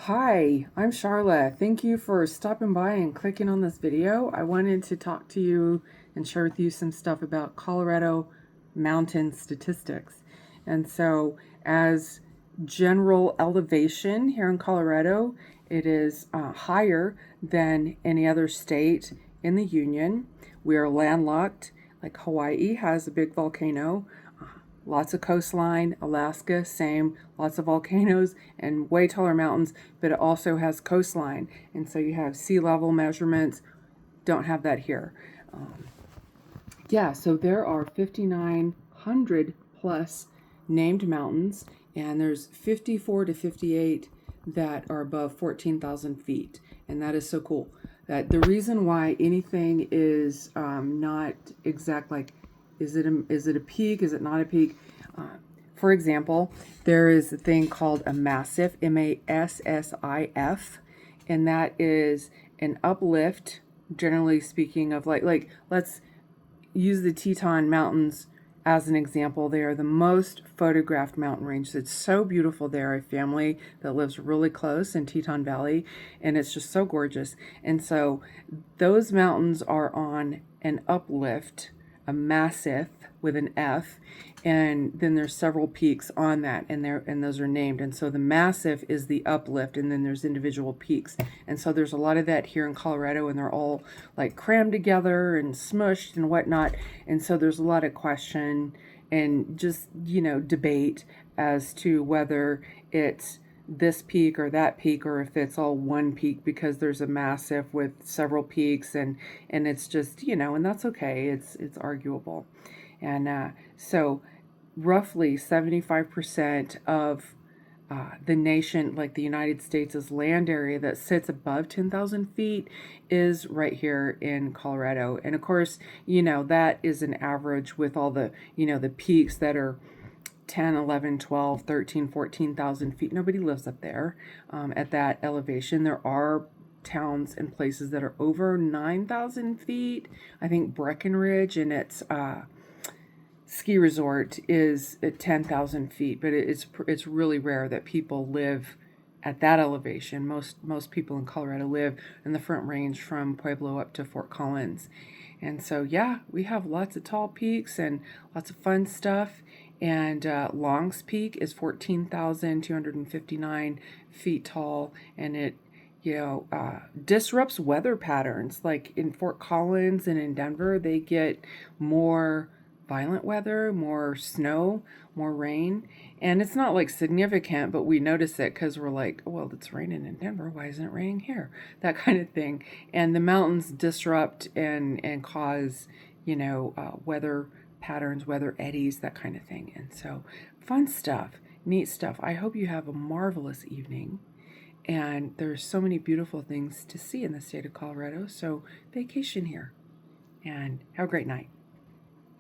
Hi, I'm Charla. Thank you for stopping by and clicking on this video. I wanted to talk to you and share with you some stuff about Colorado mountain statistics. And so, as general elevation here in Colorado, it is higher than any other state in the Union. We are landlocked, like Hawaii has a big volcano. Lots of coastline. Alaska, same, lots of volcanoes and way taller mountains, but it also has coastline. And so you have sea level measurements. Don't have that here. So there are 5,900 plus named mountains, and there's 54 to 58 that are above 14,000 feet. And that is so cool. That the reason why anything is not exact, like is it a peak? Is it not a peak? For example, there is a thing called a massif, MASSIF, and that is an uplift, generally speaking, of like let's use the Teton Mountains as an example. They are the most photographed mountain range. It's so beautiful there. I have family that lives really close in Teton Valley, and it's just so gorgeous. And so those mountains are on an uplift, a massif with an F, and then there's several peaks on that, and those are named. And so the massif is the uplift, and then there's individual peaks. And so there's a lot of that here in Colorado, and they're all like crammed together and smushed and whatnot. And so there's a lot of question and just debate as to whether it's this peak or that peak, or if it's all one peak, because there's a massif with several peaks, and it's just and that's okay. It's arguable. And so roughly 75% of the nation, like the United States' land area that sits above 10,000 feet, is right here in Colorado. And of course, that is an average with all the, the peaks that are 10, 11, 12, 13, 14,000 feet. Nobody lives up there at that elevation. There are towns and places that are over 9,000 feet. I think Breckenridge and its ski resort is at 10,000 feet, but it's really rare that people live at that elevation. Most people in Colorado live in the Front Range from Pueblo up to Fort Collins. And so, yeah, we have lots of tall peaks and lots of fun stuff. And Long's Peak is 14,259 feet tall, and it disrupts weather patterns. Like in Fort Collins and in Denver, they get more violent weather, more snow, more rain. And it's not like significant, but we notice it because we're like, oh, well, it's raining in Denver. Why isn't it raining here? That kind of thing. And the mountains disrupt and cause, weather patterns, weather eddies, that kind of thing. And so fun stuff, neat stuff. I hope you have a marvelous evening. And there's so many beautiful things to see in the state of Colorado. So vacation here and have a great night.